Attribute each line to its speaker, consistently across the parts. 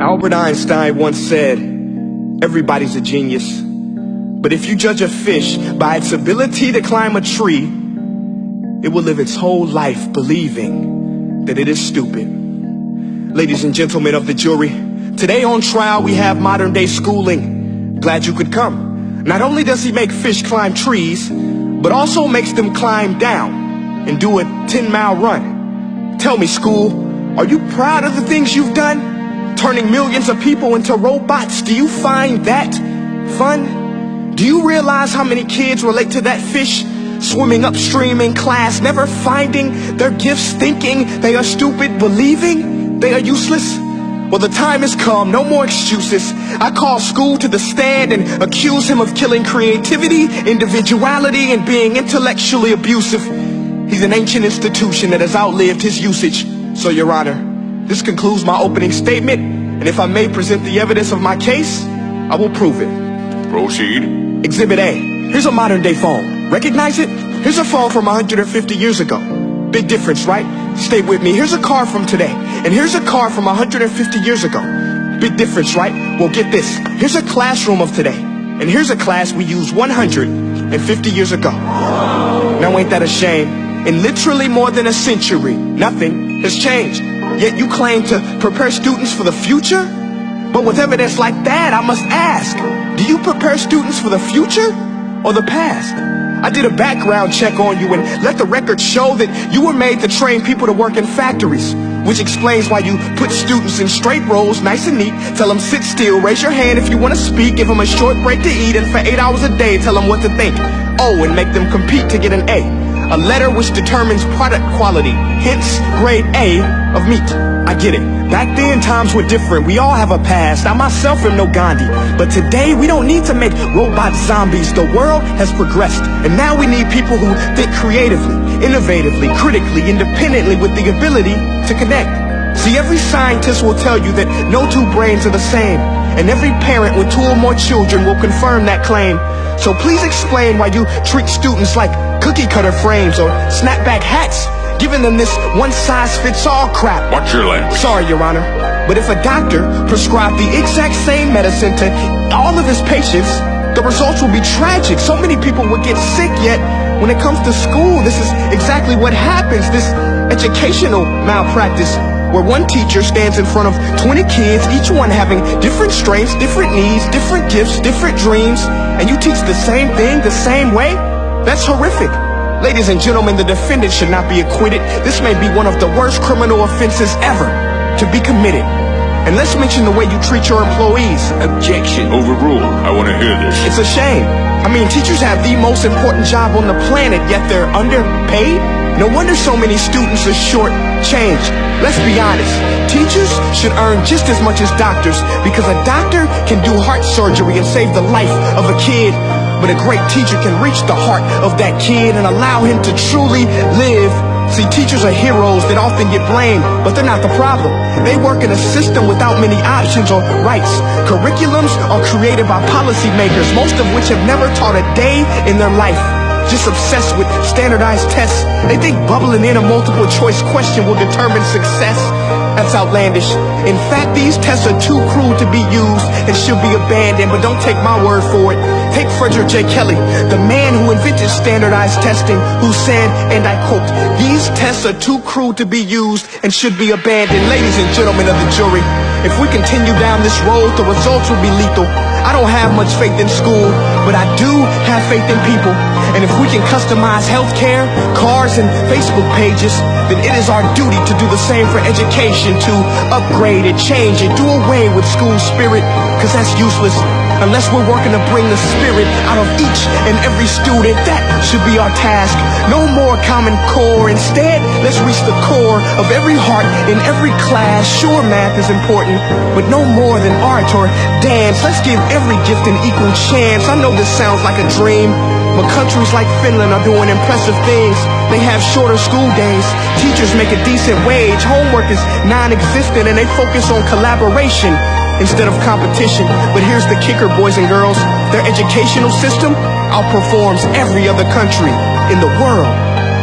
Speaker 1: Albert Einstein once said, everybody's a genius. But if you judge a fish by its ability to climb a tree, it will live its whole life believing that it is stupid. Ladies and gentlemen of the jury, today on trial we have modern day schooling. Glad you could come. Not only does he make fish climb trees, but also makes them climb down and do a 10-mile run. Tell me, school, are you proud of the things you've done? Turning millions of people into robots, do you find that fun? Do you realize how many kids relate to that fish swimming upstream in class, never finding their gifts, thinking they are stupid, believing they are useless? Well, the time has come, no more excuses. I call school to the stand and accuse him of killing creativity, individuality, and being intellectually abusive. He's an ancient institution that has outlived his usage. So, Your Honor, this concludes my opening statement, and if I may present the evidence of my case, I will prove it.
Speaker 2: Proceed.
Speaker 1: Exhibit A. Here's a modern day phone. Recognize it? Here's a phone from 150 years ago. Big difference, right? Stay with me. Here's a car from today, and here's a car from 150 years ago. Big difference, right? Well, get this. Here's a classroom of today, and here's a class we used 150 years ago. Now ain't that a shame? In literally more than a century, nothing has changed. Yet you claim to prepare students for the future? But with evidence like that, I must ask, do you prepare students for the future or the past? I did a background check on you and let the record show that you were made to train people to work in factories, which explains why you put students in straight rows, nice and neat, tell them sit still, raise your hand if you want to speak, give them a short break to eat, and for 8 hours a day tell them what to think. Oh, and make them compete to get an A. A letter which determines product quality, hence grade A of meat. I get it. Back then, times were different. We all have a past. I myself am no Gandhi. But today, we don't need to make robot zombies. The world has progressed. And now we need people who think creatively, innovatively, critically, independently, with the ability to connect. See, every scientist will tell you that no two brains are the same. And every parent with 2 or more children will confirm that claim. So please explain why you treat students like cookie cutter frames or snapback hats, giving them this one-size-fits-all crap.
Speaker 2: Watch your language.
Speaker 1: Sorry, Your Honor, but if a doctor prescribed the exact same medicine to all of his patients, the results will be tragic. So many people would get sick, yet when it comes to school, this is exactly what happens. This educational malpractice, where one teacher stands in front of 20 kids, each one having different strengths, different needs, different gifts, different dreams, and you teach the same thing the same way? That's horrific. Ladies and gentlemen, the defendant should not be acquitted. This may be one of the worst criminal offenses ever to be committed. And let's mention the way you treat your employees. Objection.
Speaker 2: Overruled. I want to hear this.
Speaker 1: It's a shame. I mean, teachers have the most important job on the planet, yet they're underpaid? No wonder so many students are short-changed. Let's be honest. Teachers should earn just as much as doctors, because a doctor can do heart surgery and save the life of a kid. But a great teacher can reach the heart of that kid and allow him to truly live. See, teachers are heroes that often get blamed, but they're not the problem. They work in a system without many options or rights. Curriculums are created by policymakers, most of which have never taught a day in their life. Just obsessed with standardized tests. They think bubbling in a multiple choice question will determine success. That's outlandish. In fact, these tests are too cruel to be used and should be abandoned, but don't take my word for it. Take Frederick J. Kelly, the man who invented standardized testing, who said, and I quote, "These tests are too cruel to be used and should be abandoned." Ladies and gentlemen of the jury, if we continue down this road, the results will be lethal. I don't have much faith in school, but I do have faith in people. And if we can customize healthcare, cars, and Facebook pages, then it is our duty to do the same for education, to upgrade it, change it, do away with school spirit, because that's useless. Unless we're working to bring the spirit out of each and every student, that should be our task. No more Common Core. Instead, let's reach the core of every heart in every class. Sure, math is important, but no more than art or dance. Let's give every gift an equal chance. I know this sounds like a dream, but countries like Finland are doing impressive things. They have shorter school days. Teachers make a decent wage. Homework is non-existent, and they focus on collaboration instead of competition. But here's the kicker, boys and girls. Their educational system outperforms every other country in the world.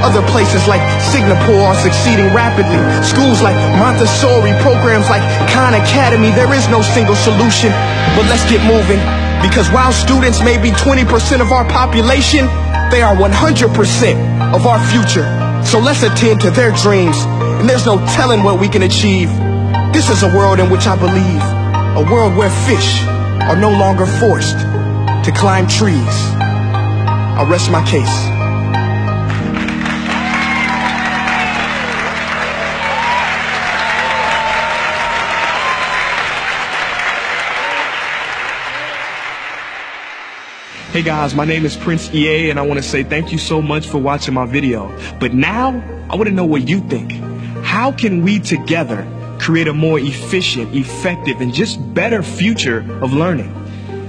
Speaker 1: Other places like Singapore are succeeding rapidly. Schools like Montessori, programs like Khan Academy. There is no single solution, but let's get moving. Because while students may be 20% of our population, they are 100% of our future. So let's attend to their dreams, and there's no telling what we can achieve. This is a world in which I believe, a world where fish are no longer forced to climb trees. I'll rest my case. Hey guys, my name is Prince EA, and I want to say thank you so much for watching my video. But now, I want to know what you think. How can we together create a more efficient, effective, and just better future of learning?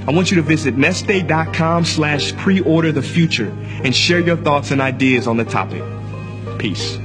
Speaker 1: I want you to visit nestday.com/preorder the future and share your thoughts and ideas on the topic. Peace.